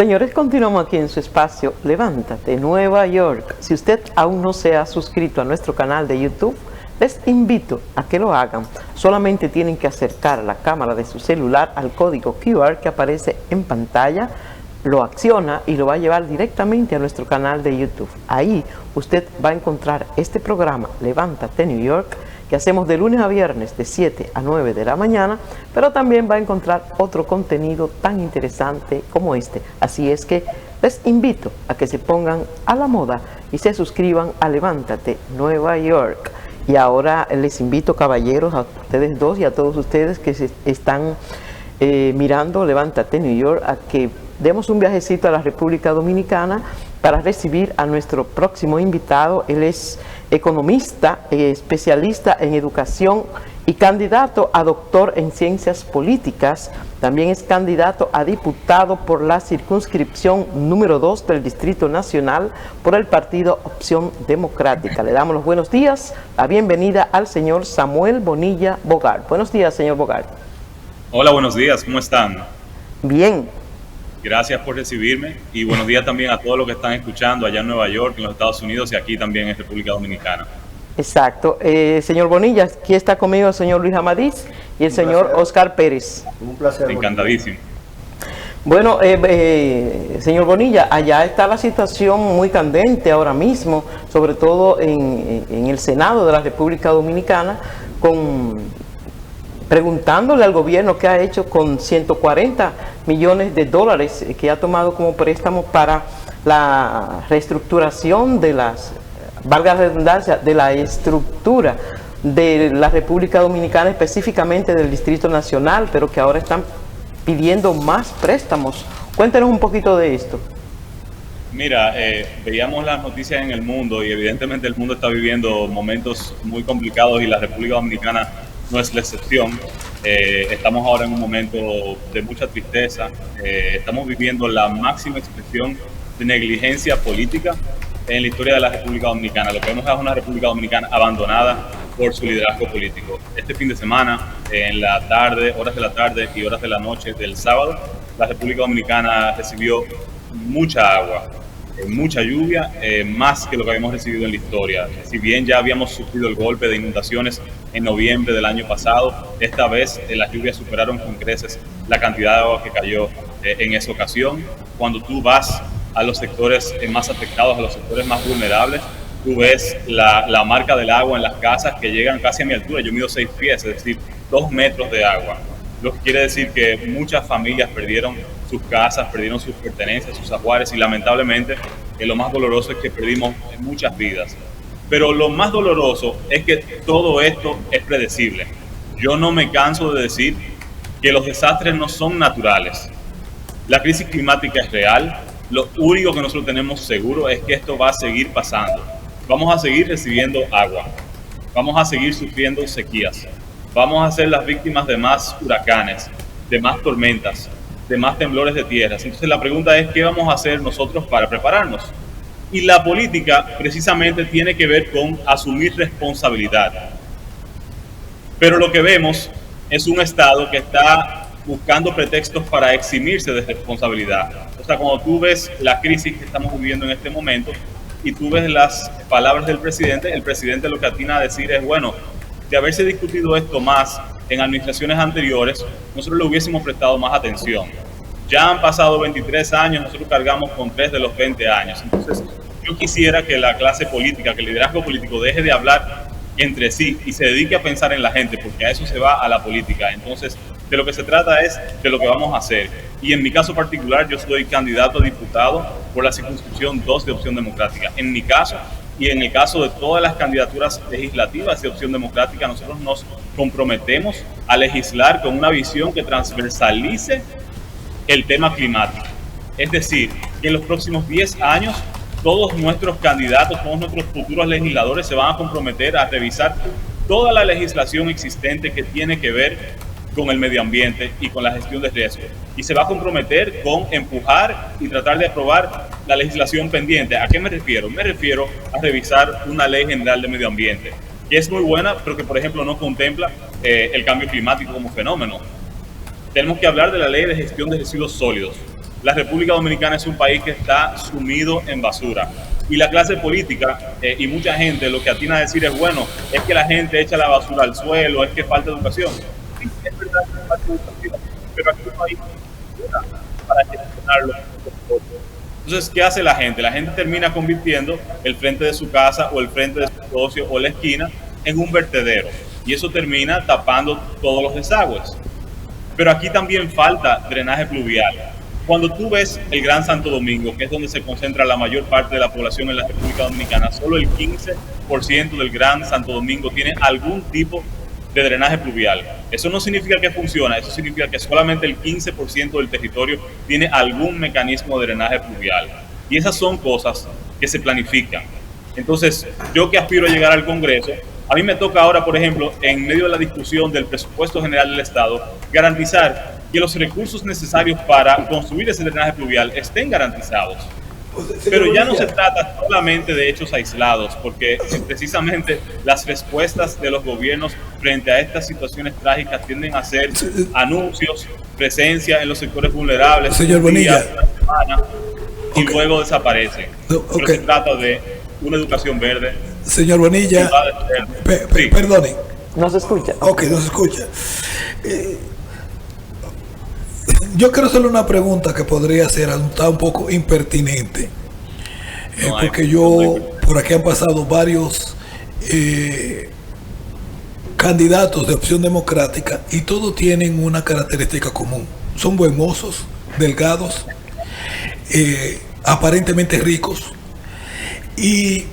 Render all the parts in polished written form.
Señores, continuamos aquí en su espacio Levántate, Nueva York. Si usted aún no se ha suscrito a nuestro canal de YouTube, les invito a que lo hagan. Solamente tienen que acercar la cámara de su celular al código QR que aparece en pantalla, lo acciona y lo va a llevar directamente a nuestro canal de YouTube. Ahí usted va a encontrar este programa Levántate New York, que hacemos de lunes a viernes de 7 a 9 de la mañana, pero también va a encontrar otro contenido tan interesante como este. Así es que les invito a que se pongan a la moda y se suscriban a Levántate Nueva York. Y ahora les invito, caballeros, a ustedes dos y a todos ustedes que se están mirando Levántate New York, a que demos un viajecito a la República Dominicana para recibir a nuestro próximo invitado. Él es economista, especialista en educación y candidato a doctor en ciencias políticas. También es candidato a diputado por la circunscripción número 2 del Distrito Nacional por el partido Opción Democrática. Le damos los buenos días, la bienvenida al señor Samuel Bonilla Bogart. Buenos días, señor Bogart. Hola, buenos días, ¿cómo están? Bien. Gracias por recibirme y buenos días también a todos los que están escuchando allá en Nueva York, en los Estados Unidos y aquí también en República Dominicana. Exacto. Señor Bonilla, aquí está conmigo el señor Luis Amadís y el señor Oscar Pérez. Un placer. Encantadísimo. Bueno, señor Bonilla, allá está la situación muy candente ahora mismo, sobre todo en el Senado de la República Dominicana, preguntándole al gobierno qué ha hecho con 140 millones de dólares que ha tomado como préstamo para la reestructuración de valga la redundancia, de la estructura de la República Dominicana, específicamente del Distrito Nacional, pero que ahora están pidiendo más préstamos. Cuéntenos un poquito de esto. Mira, veíamos las noticias en el mundo y evidentemente el mundo está viviendo momentos muy complicados y la República Dominicana no es la excepción. Estamos ahora en un momento de mucha tristeza. Estamos viviendo la máxima expresión de negligencia política en la historia de la República Dominicana. Lo que vemos es una República Dominicana abandonada por su liderazgo político. Este fin de semana, en la tarde, horas de la tarde y horas de la noche del sábado, la República Dominicana recibió mucha agua, mucha lluvia, más que lo que habíamos recibido en la historia. Si bien ya habíamos sufrido el golpe de inundaciones en noviembre del año pasado, esta vez las lluvias superaron con creces la cantidad de agua que cayó en esa ocasión. Cuando tú vas a los sectores más afectados, a los sectores más vulnerables, tú ves la marca del agua en las casas que llegan casi a mi altura. Yo mido 6 pies, es decir, 2 metros de agua. Lo que quiere decir que muchas familias perdieron sus casas, perdieron sus pertenencias, sus ajuares y lamentablemente lo más doloroso es que perdimos muchas vidas. Pero lo más doloroso es que todo esto es predecible. Yo no me canso de decir que los desastres no son naturales. La crisis climática es real. Lo único que nosotros tenemos seguro es que esto va a seguir pasando. Vamos a seguir recibiendo agua. Vamos a seguir sufriendo sequías. Vamos a ser las víctimas de más huracanes, de más tormentas, de más temblores de tierras. Entonces la pregunta es, ¿qué vamos a hacer nosotros para prepararnos? Y la política precisamente tiene que ver con asumir responsabilidad. Pero lo que vemos es un Estado que está buscando pretextos para eximirse de responsabilidad. O sea, cuando tú ves la crisis que estamos viviendo en este momento y tú ves las palabras del presidente, el presidente lo que atina a decir es, bueno, de haberse discutido esto más en administraciones anteriores, nosotros le hubiésemos prestado más atención. Ya han pasado 23 años, nosotros cargamos con 3 de los 20 años. Entonces, yo quisiera que la clase política, que el liderazgo político deje de hablar entre sí y se dedique a pensar en la gente, porque a eso se va a la política. Entonces, de lo que se trata es de lo que vamos a hacer. Y en mi caso particular, yo soy candidato a diputado por la circunscripción 2 de Opción Democrática. En mi caso, y en el caso de todas las candidaturas legislativas de Opción Democrática, nosotros nos comprometemos a legislar con una visión que transversalice el tema climático. Es decir, que en los próximos 10 años, todos nuestros candidatos, todos nuestros futuros legisladores se van a comprometer a revisar toda la legislación existente que tiene que ver con el medio ambiente y con la gestión de riesgos. Y se va a comprometer con empujar y tratar de aprobar la legislación pendiente. ¿A qué me refiero? Me refiero a revisar una ley general de medio ambiente, que es muy buena, pero que, por ejemplo, no contempla el cambio climático como fenómeno. Tenemos que hablar de la ley de gestión de residuos sólidos. la República Dominicana es un país que está sumido en basura. Y la clase política y mucha gente lo que atina a decir es, bueno, es que la gente echa la basura al suelo, es que falta educación. Sí, es verdad que falta educación, pero aquí no hay ninguna para gestionarlo. Entonces, ¿qué hace la gente? La gente termina convirtiendo el frente de su casa o el frente de su negocio o la esquina en un vertedero. Y eso termina tapando todos los desagües. Pero aquí también falta drenaje pluvial. Cuando tú ves el Gran Santo Domingo, que es donde se concentra la mayor parte de la población en la República Dominicana, solo el 15% del Gran Santo Domingo tiene algún tipo de drenaje pluvial. Eso no significa que funciona, eso significa que solamente el 15% del territorio tiene algún mecanismo de drenaje pluvial. Y esas son cosas que se planifican. Entonces, yo que aspiro a llegar al Congreso, a mí me toca ahora, por ejemplo, en medio de la discusión del presupuesto general del Estado, garantizar que los recursos necesarios para construir ese drenaje pluvial estén garantizados. Pero ya no se trata solamente de hechos aislados, porque precisamente las respuestas de los gobiernos frente a estas situaciones trágicas tienden a ser anuncios, presencia en los sectores vulnerables, señor Bonilla, y luego desaparecen. Pero se trata de una educación verde. Señor Bonilla, sí. Perdone. ¿No se escucha? Ok, no se escucha. Yo quiero hacerle una pregunta que podría ser un poco impertinente, porque por aquí han pasado varios candidatos de Opción Democrática y todos tienen una característica común. Son buen mozos, delgados, aparentemente ricos. Y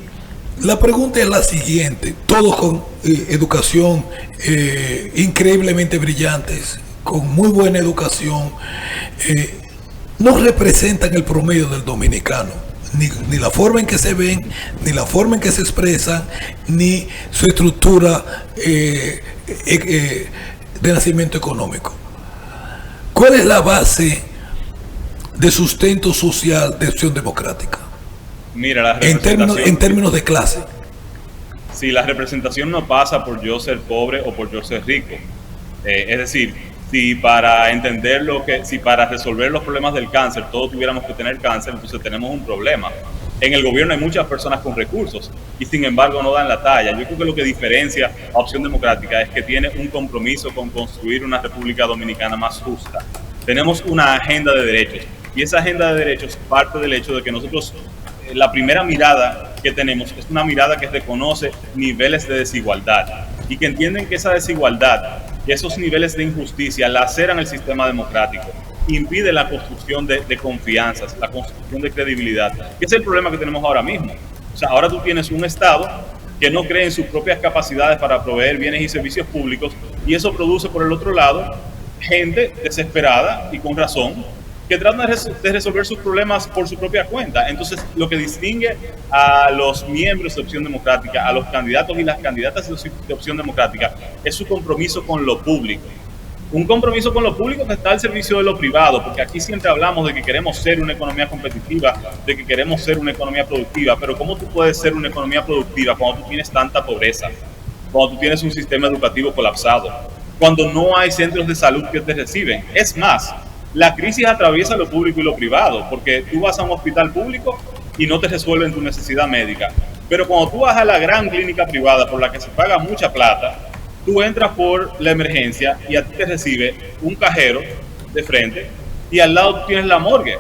la pregunta es la siguiente: todos con educación increíblemente brillantes, con muy buena educación, no representan el promedio del dominicano, ni la forma en que se ven, ni la forma en que se expresan, ni su estructura de nacimiento económico. ¿Cuál es la base de sustento social de Opción Democrática? Mira, la en términos de clase. Si la representación no pasa por yo ser pobre o por yo ser rico, es decir, si para si para resolver los problemas del cáncer todos tuviéramos que tener cáncer, entonces tenemos un problema. En el gobierno hay muchas personas con recursos y sin embargo no dan la talla. Yo creo que lo que diferencia a Opción Democrática es que tiene un compromiso con construir una República Dominicana más justa. Tenemos una agenda de derechos y esa agenda de derechos parte del hecho de que nosotros, la primera mirada que tenemos es una mirada que reconoce niveles de desigualdad y que entienden que esa desigualdad y esos niveles de injusticia laceran el sistema democrático, impide la construcción de confianzas, la construcción de credibilidad. Y ese es el problema que tenemos ahora mismo. O sea, ahora tú tienes un Estado que no cree en sus propias capacidades para proveer bienes y servicios públicos y eso produce, por el otro lado, gente desesperada y con razón que tratan de resolver sus problemas por su propia cuenta. Entonces, lo que distingue a los miembros de Opción Democrática, a los candidatos y las candidatas de Opción Democrática, es su compromiso con lo público. Un compromiso con lo público que está al servicio de lo privado, porque aquí siempre hablamos de que queremos ser una economía competitiva, de que queremos ser una economía productiva, pero ¿cómo tú puedes ser una economía productiva cuando tú tienes tanta pobreza, cuando tú tienes un sistema educativo colapsado, cuando no hay centros de salud que te reciben? Es más, la crisis atraviesa lo público y lo privado, porque tú vas a un hospital público y no te resuelven tu necesidad médica. Pero cuando tú vas a la gran clínica privada por la que se paga mucha plata, tú entras por la emergencia y a ti te recibe un cajero de frente y al lado tú tienes la morgue.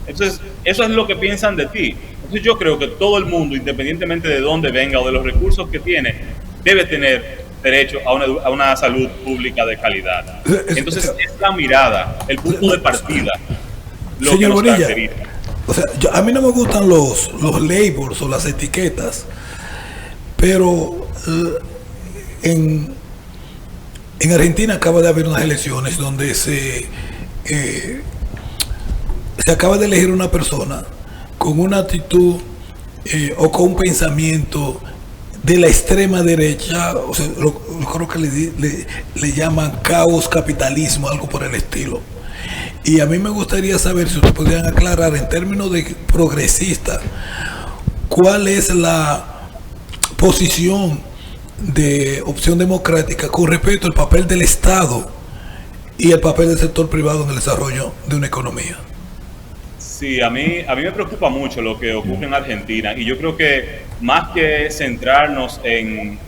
Entonces, eso es lo que piensan de ti. Entonces yo creo que todo el mundo, independientemente de dónde venga o de los recursos que tiene, debe tener derecho a una salud pública de calidad. Entonces es la mirada, el punto de partida, lo señor que nos Bonilla, caracteriza. O sea, a mí no me gustan los labels o las etiquetas, pero en Argentina acaba de haber unas elecciones donde se acaba de elegir una persona con una actitud o con un pensamiento de la extrema derecha, o sea, creo que le llaman caos capitalismo, algo por el estilo. Y a mí me gustaría saber si ustedes podrían aclarar en términos de progresista, cuál es la posición de Opción Democrática con respecto al papel del Estado y el papel del sector privado en el desarrollo de una economía. Sí, a mí me preocupa mucho lo que ocurre en Argentina, y yo creo que más que centrarnos en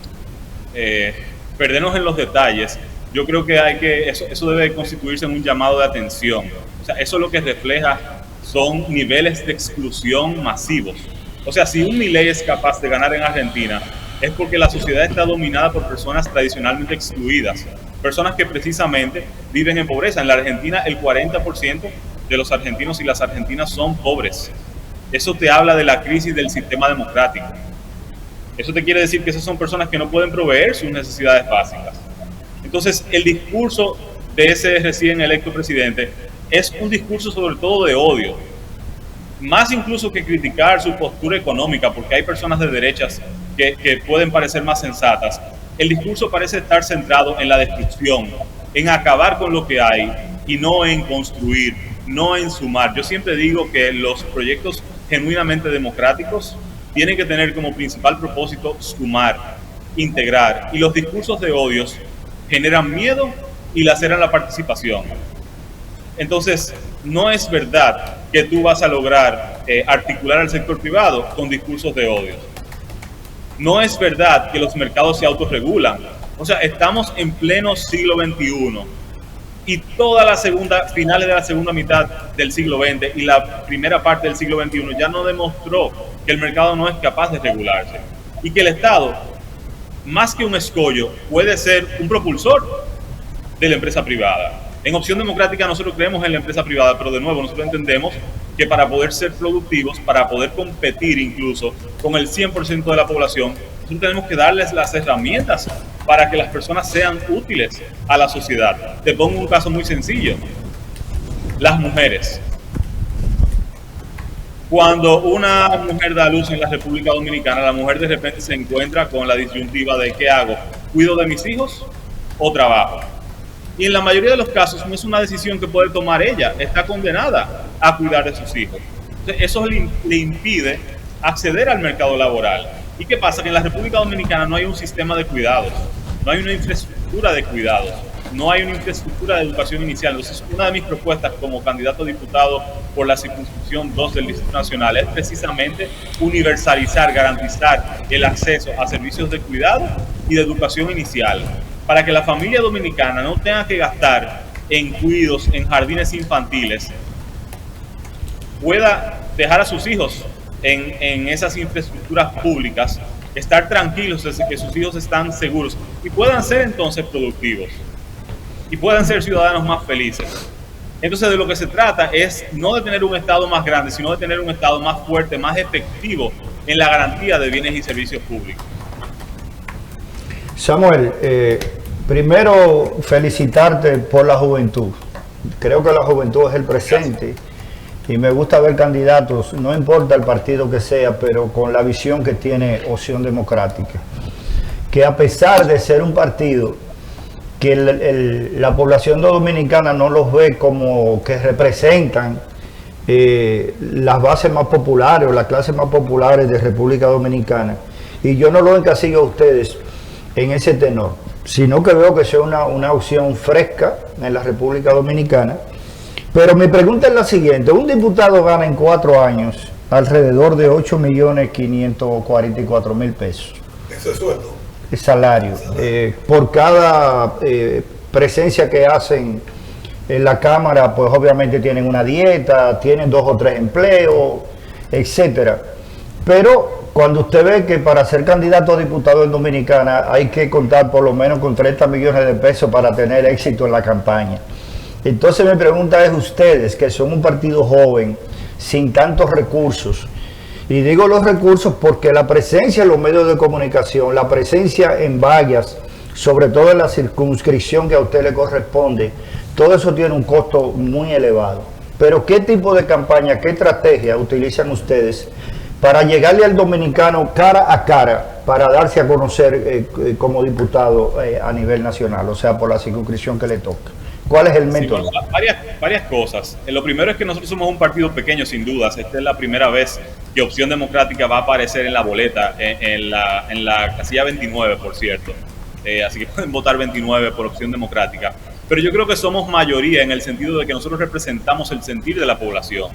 perdernos en los detalles, yo creo que eso debe constituirse en un llamado de atención. O sea, eso lo que refleja son niveles de exclusión masivos. O sea, si un Milei es capaz de ganar en Argentina, es porque la sociedad está dominada por personas tradicionalmente excluidas, personas que precisamente viven en pobreza. En la Argentina, el 40% de los argentinos y las argentinas son pobres. Eso te habla de la crisis del sistema democrático. Eso te quiere decir que esas son personas que no pueden proveer sus necesidades básicas. Entonces, el discurso de ese recién electo presidente es un discurso sobre todo de odio, más incluso que criticar su postura económica, porque hay personas de derechas que pueden parecer más sensatas. El discurso parece estar centrado en la destrucción, en acabar con lo que hay y no en construir, no en sumar. Yo siempre digo que los proyectos genuinamente democráticos tienen que tener como principal propósito sumar, integrar, y los discursos de odios generan miedo y laceran la participación. Entonces, no es verdad que tú vas a lograr articular al sector privado con discursos de odio. No es verdad que los mercados se autorregulan. O sea, estamos en pleno siglo XXI y toda la finales de la segunda mitad del siglo XX y la primera parte del siglo XXI ya nos demostró que el mercado no es capaz de regularse y que el Estado, más que un escollo, puede ser un propulsor de la empresa privada. En Opción Democrática nosotros creemos en la empresa privada, pero de nuevo nosotros entendemos que para poder ser productivos, para poder competir incluso con el 100% de la población, nosotros tenemos que darles las herramientas para que las personas sean útiles a la sociedad. Te pongo un caso muy sencillo. Las mujeres. Cuando una mujer da a luz en la República Dominicana, la mujer de repente se encuentra con la disyuntiva de ¿qué hago? ¿Cuido de mis hijos o trabajo? Y en la mayoría de los casos no es una decisión que puede tomar ella, está condenada a cuidar de sus hijos. Entonces, eso le impide acceder al mercado laboral. ¿Y qué pasa? Que en la República Dominicana no hay un sistema de cuidados, no hay una infraestructura de cuidados, no hay una infraestructura de educación inicial. Entonces, una de mis propuestas como candidato a diputado por la circunscripción 2 del Distrito Nacional es precisamente universalizar, garantizar el acceso a servicios de cuidado y de educación inicial, para que la familia dominicana no tenga que gastar en cuidos, en jardines infantiles, pueda dejar a sus hijos en esas infraestructuras públicas, estar tranquilos desde que sus hijos están seguros y puedan ser entonces productivos y puedan ser ciudadanos más felices. Entonces, de lo que se trata es no de tener un Estado más grande, sino de tener un Estado más fuerte, más efectivo en la garantía de bienes y servicios públicos. Samuel, primero felicitarte por la juventud. Creo que la juventud es el presente y me gusta ver candidatos, no importa el partido que sea, pero con la visión que tiene Opción Democrática, que a pesar de ser un partido que la población dominicana no los ve como que representan las bases más populares o las clases más populares de República Dominicana, y yo no lo encasillo a ustedes en ese tenor, sino que veo que sea una opción fresca en la República Dominicana. Pero mi pregunta es la siguiente: un diputado gana en 4 años alrededor de 8.544.000 pesos. ¿Ese sueldo? El salario. Por cada presencia que hacen en la Cámara, pues obviamente tienen una dieta, tienen 2 o 3 empleos, etcétera. Pero cuando usted ve que para ser candidato a diputado en Dominicana hay que contar por lo menos con 30 millones de pesos para tener éxito en la campaña. Entonces mi pregunta es: ustedes, que son un partido joven, sin tantos recursos, y digo los recursos porque la presencia en los medios de comunicación, la presencia en vallas, sobre todo en la circunscripción que a usted le corresponde, todo eso tiene un costo muy elevado. Pero ¿qué tipo de campaña, qué estrategia utilizan ustedes para llegarle al dominicano cara a cara, para darse a conocer como diputado a nivel nacional, o sea, por la circunscripción que le toca? ¿Cuál es el método? Sí, bueno, varias cosas. Lo primero es que nosotros somos un partido pequeño, sin dudas. Esta es la primera vez que Opción Democrática va a aparecer en la boleta, en la casilla 29, por cierto. Así que pueden votar 29 por Opción Democrática. pero yo creo que somos mayoría en el sentido de que nosotros representamos el sentir de la población.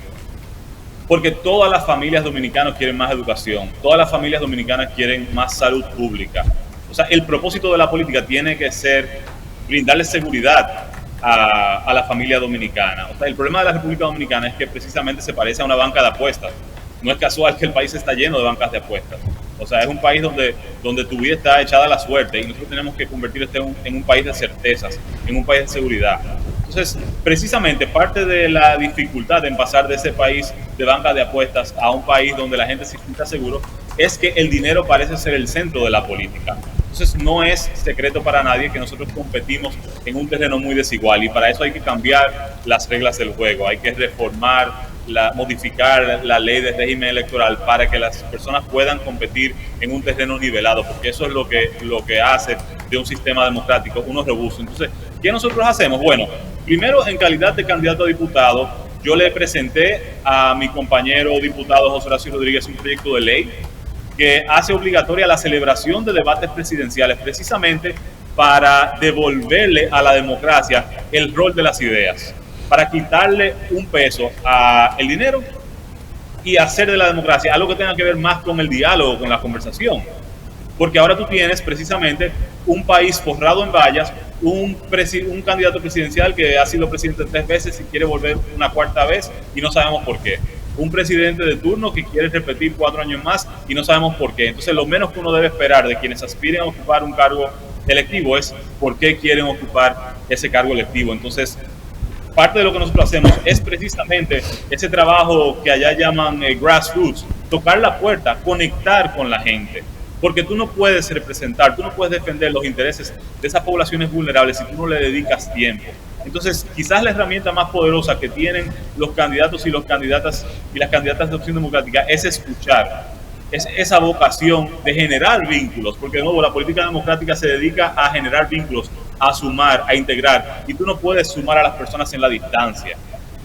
Porque todas las familias dominicanas quieren más educación, todas las familias dominicanas quieren más salud pública. O sea, el propósito de la política tiene que ser brindarle seguridad a la familia dominicana. O sea, el problema de la República Dominicana es que precisamente se parece a una banca de apuestas. No es casual que el país está lleno de bancas de apuestas. O sea, es un país donde tu vida está echada a la suerte y nosotros tenemos que convertir este en un país de certezas, en un país de seguridad. Entonces, precisamente parte de la dificultad en pasar de ese país de banca de apuestas a un país donde la gente se sienta seguro es que el dinero parece ser el centro de la política. Entonces, no es secreto para nadie que nosotros competimos en un terreno muy desigual y para eso hay que cambiar las reglas del juego, hay que reformar, modificar la ley de régimen electoral para que las personas puedan competir en un terreno nivelado, porque eso es lo que hace de un sistema democrático uno robusto. Entonces, ¿qué nosotros hacemos? Bueno, primero, en calidad de candidato a diputado, yo le presenté a mi compañero diputado José Horacio Rodríguez un proyecto de ley que hace obligatoria la celebración de debates presidenciales, precisamente para devolverle a la democracia el rol de las ideas, para quitarle un peso al dinero y hacer de la democracia algo que tenga que ver más con el diálogo, con la conversación. Porque ahora tú tienes precisamente un país forrado en vallas, un candidato presidencial que ha sido presidente 3 veces y quiere volver una 4ª vez y no sabemos por qué. Un presidente de turno que quiere repetir 4 años más y no sabemos por qué. Entonces, lo menos que uno debe esperar de quienes aspiren a ocupar un cargo electivo es por qué quieren ocupar ese cargo electivo. Entonces, parte de lo que nosotros hacemos es precisamente ese trabajo que allá llaman grassroots, tocar la puerta, conectar con la gente. Porque tú no puedes representar, tú no puedes defender los intereses de esas poblaciones vulnerables si tú no le dedicas tiempo. Entonces, quizás la herramienta más poderosa que tienen los candidatos y las candidatas de Opción Democrática es escuchar, es esa vocación de generar vínculos, porque de nuevo la política democrática se dedica a generar vínculos, a sumar, a integrar, y tú no puedes sumar a las personas en la distancia.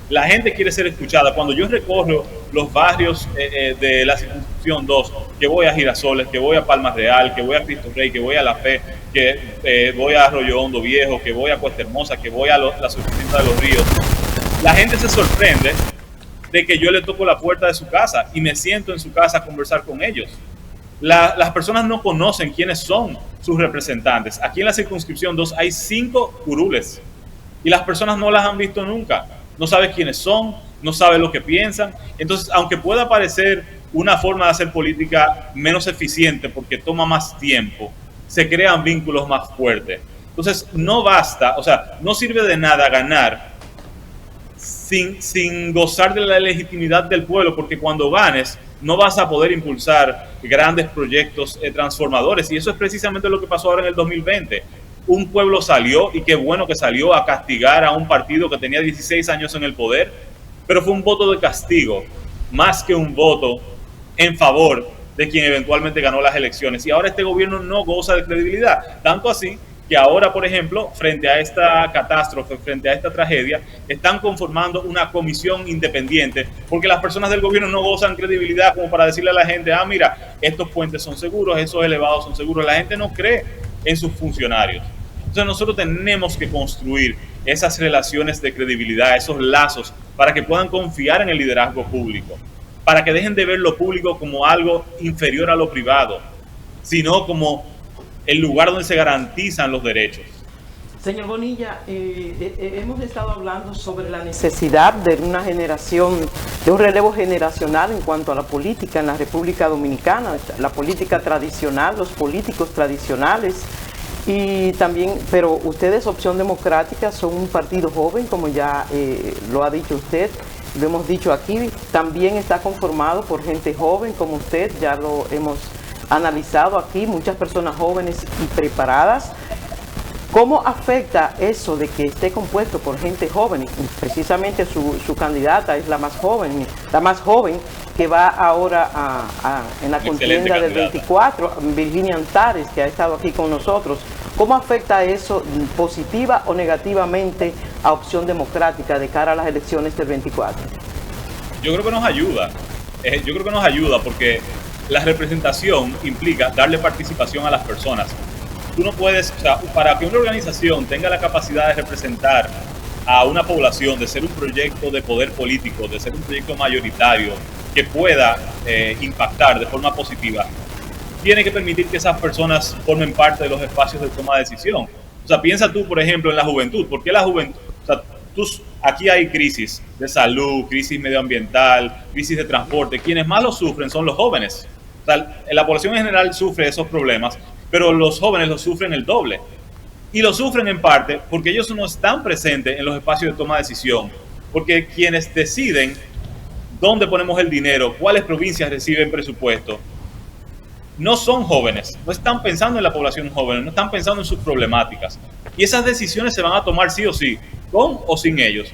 La gente quiere ser escuchada. Cuando yo recorro los barrios de la circunscripción 2, que voy a Girasoles, que voy a Palmas Real, que voy a Cristo Rey, que voy a La Fe, que voy a Arroyo Hondo Viejo, que voy a Cuesta Hermosa, que voy a la subvención de los Ríos, la gente se sorprende de que yo le toco la puerta de su casa y me siento en su casa a conversar con ellos. Las personas no conocen quiénes son sus representantes. Aquí en la circunscripción 2 hay 5 curules y las personas no las han visto nunca. No sabe quiénes son, no sabe lo que piensan. Entonces, aunque pueda parecer una forma de hacer política menos eficiente porque toma más tiempo, se crean vínculos más fuertes. Entonces, no basta, o sea, no sirve de nada ganar sin gozar de la legitimidad del pueblo, porque cuando ganes no vas a poder impulsar grandes proyectos transformadores. Y eso es precisamente lo que pasó ahora en el 2020. Un pueblo salió, y qué bueno que salió, a castigar a un partido que tenía 16 años en el poder, pero fue un voto de castigo, más que un voto en favor de quien eventualmente ganó las elecciones. Y ahora este gobierno no goza de credibilidad, tanto así que ahora, por ejemplo, frente a esta catástrofe, frente a esta tragedia, están conformando una comisión independiente, porque las personas del gobierno no gozan credibilidad como para decirle a la gente, mira, estos puentes son seguros, esos elevados son seguros. La gente no cree en sus funcionarios. Entonces nosotros tenemos que construir esas relaciones de credibilidad, esos lazos, para que puedan confiar en el liderazgo público, para que dejen de ver lo público como algo inferior a lo privado, sino como el lugar donde se garantizan los derechos. Señor Bonilla, hemos estado hablando sobre la necesidad de una generación, de un relevo generacional en cuanto a la política en la República Dominicana, la política tradicional, los políticos tradicionales, y también, pero ustedes, Opción Democrática, son un partido joven, como ya lo ha dicho usted, lo hemos dicho aquí, también está conformado por gente joven como usted, ya lo hemos analizado aquí, muchas personas jóvenes y preparadas. ¿Cómo afecta eso de que esté compuesto por gente joven? Precisamente su candidata es la más joven que va ahora en la contienda del 24, Virginia Antares, que ha estado aquí con nosotros. ¿Cómo afecta eso positiva o negativamente a Opción Democrática de cara a las elecciones del 24? Yo creo que nos ayuda. Porque la representación implica darle participación a las personas. tú no puedes, o sea, para que una organización tenga la capacidad de representar a una población, de ser un proyecto de poder político, de ser un proyecto mayoritario que pueda impactar de forma positiva, tiene que permitir que esas personas formen parte de los espacios de toma de decisión. O sea, piensa tú, por ejemplo, en la juventud. ¿Por qué la juventud? O sea, aquí hay crisis de salud, crisis medioambiental, crisis de transporte. Quienes más lo sufren son los jóvenes. O sea, la población en general sufre esos problemas, pero los jóvenes lo sufren el doble. Y lo sufren en parte porque ellos no están presentes en los espacios de toma de decisión. Porque quienes deciden dónde ponemos el dinero, cuáles provincias reciben presupuesto, no son jóvenes, no están pensando en la población joven, no están pensando en sus problemáticas. Y esas decisiones se van a tomar sí o sí, con o sin ellos.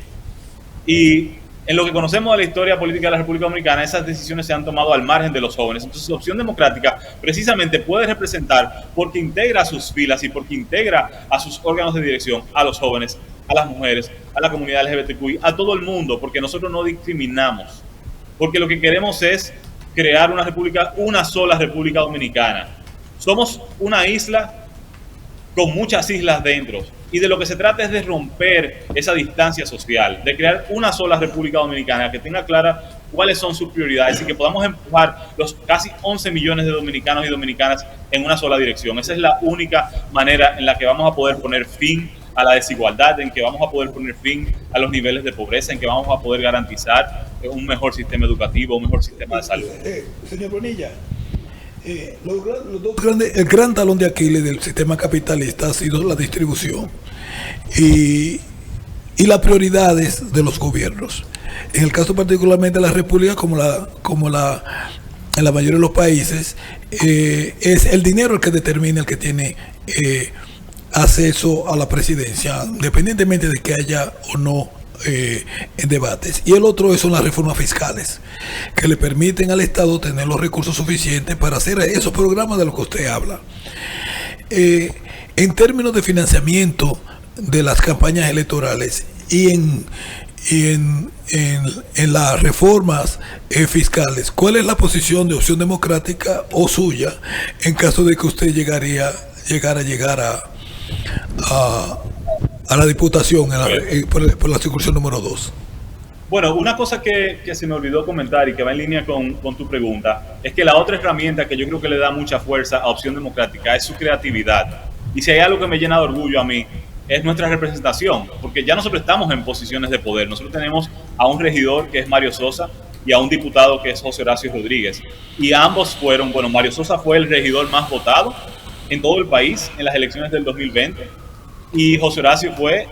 Y en lo que conocemos de la historia política de la República Dominicana, esas decisiones se han tomado al margen de los jóvenes. Entonces, la Opción Democrática precisamente puede representar, porque integra a sus filas y porque integra a sus órganos de dirección, a los jóvenes, a las mujeres, a la comunidad LGBTQI, a todo el mundo, porque nosotros no discriminamos. Porque lo que queremos es crear una república, una sola República Dominicana. Somos una isla con muchas islas dentro, y de lo que se trata es de romper esa distancia social, de crear una sola República Dominicana que tenga clara cuáles son sus prioridades y que podamos empujar los casi 11 millones de dominicanos y dominicanas en una sola dirección. Esa es la única manera en la que vamos a poder poner fin a la desigualdad, en que vamos a poder poner fin a los niveles de pobreza, en que vamos a poder garantizar un mejor sistema educativo, un mejor sistema de salud. Señor Bonilla, el gran talón de Aquiles del sistema capitalista ha sido la distribución y las prioridades de los gobiernos. En el caso particularmente de la República, como en la mayoría de los países, es el dinero el que determina el que tiene acceso a la presidencia, independientemente de que haya o no en debates. Y el otro son las reformas fiscales, que le permiten al Estado tener los recursos suficientes para hacer esos programas de los que usted habla. En términos de financiamiento de las campañas electorales y en las reformas fiscales, ¿cuál es la posición de Opción Democrática o suya en caso de que usted llegara a la diputación por la circunscripción número 2? Bueno, una cosa que se me olvidó comentar y que va en línea con tu pregunta es que la otra herramienta que yo creo que le da mucha fuerza a Opción Democrática es su creatividad. Y si hay algo que me llena de orgullo a mí, es nuestra representación, porque ya nosotros estamos en posiciones de poder. Nosotros tenemos a un regidor que es Mario Sosa y a un diputado que es José Horacio Rodríguez. Y ambos fueron, bueno, Mario Sosa fue el regidor más votado en todo el país en las elecciones del 2020 y José Horacio fue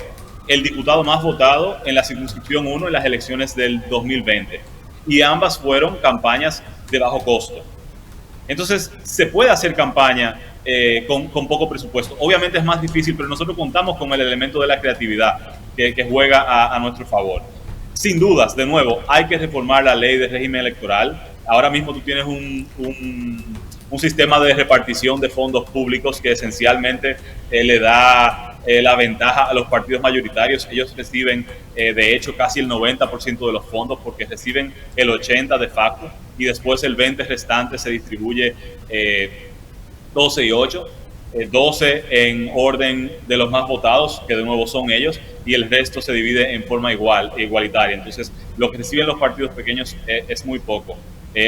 el diputado más votado en la circunscripción 1 en las elecciones del 2020. Y ambas fueron campañas de bajo costo. Entonces, se puede hacer campaña con poco presupuesto. Obviamente es más difícil, pero nosotros contamos con el elemento de la creatividad que juega a nuestro favor. Sin dudas, de nuevo, hay que reformar la ley de régimen electoral. Ahora mismo tú tienes un sistema de repartición de fondos públicos que esencialmente le da la ventaja a los partidos mayoritarios. Ellos reciben, de hecho, casi el 90% de los fondos porque reciben el 80% de facto y después el 20% restante se distribuye 12 y 8, 12 en orden de los más votados, que de nuevo son ellos, y el resto se divide en forma igualitaria. Entonces, lo que reciben los partidos pequeños es muy poco.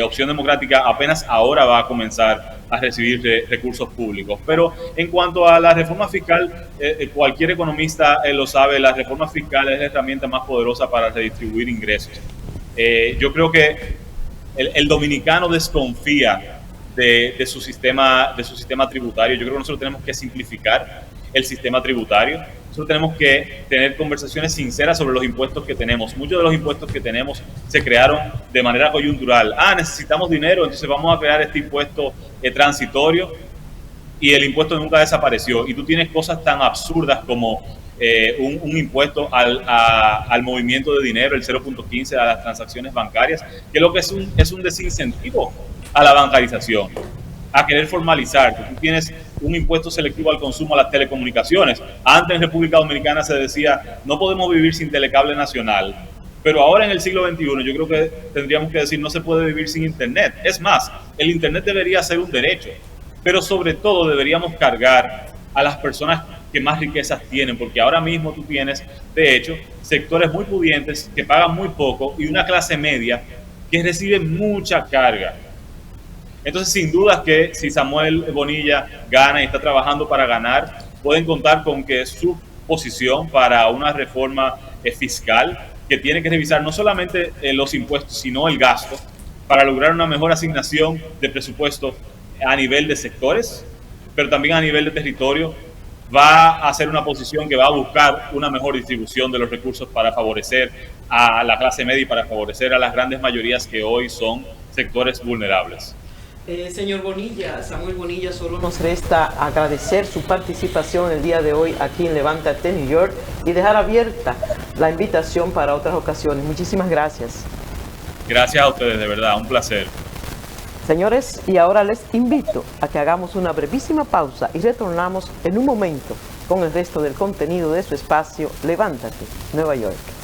Opción Democrática apenas ahora va a comenzar a recibir recursos públicos. Pero en cuanto a la reforma fiscal, cualquier economista lo sabe, la reforma fiscal es la herramienta más poderosa para redistribuir ingresos. Yo creo que el dominicano desconfía de su sistema tributario. Yo creo que nosotros tenemos que simplificar el sistema tributario. Nosotros tenemos que tener conversaciones sinceras sobre los impuestos que tenemos. Muchos de los impuestos que tenemos se crearon de manera coyuntural. Necesitamos dinero, entonces vamos a crear este impuesto transitorio y el impuesto nunca desapareció. Y tú tienes cosas tan absurdas como un impuesto al movimiento de dinero, el 0.15 a las transacciones bancarias, que lo que es un desincentivo a la bancarización, a querer formalizar. Tú tienes un impuesto selectivo al consumo a las telecomunicaciones. Antes en República Dominicana se decía, no podemos vivir sin telecable nacional. Pero ahora en el siglo XXI yo creo que tendríamos que decir, no se puede vivir sin Internet. Es más, el Internet debería ser un derecho. Pero sobre todo deberíamos cargar a las personas que más riquezas tienen, porque ahora mismo tú tienes, de hecho, sectores muy pudientes que pagan muy poco y una clase media que recibe mucha carga. Entonces, sin duda que si Samuel Bonilla gana y está trabajando para ganar, pueden contar con que su posición para una reforma fiscal que tiene que revisar no solamente los impuestos, sino el gasto, para lograr una mejor asignación de presupuesto a nivel de sectores, pero también a nivel de territorio, va a ser una posición que va a buscar una mejor distribución de los recursos para favorecer a la clase media y para favorecer a las grandes mayorías que hoy son sectores vulnerables. Señor Bonilla, Samuel Bonilla, solo nos resta agradecer su participación el día de hoy aquí en Levántate New York y dejar abierta la invitación para otras ocasiones. Muchísimas gracias. Gracias a ustedes, de verdad, un placer. Señores, y ahora les invito a que hagamos una brevísima pausa y retornamos en un momento con el resto del contenido de su espacio Levántate, Nueva York.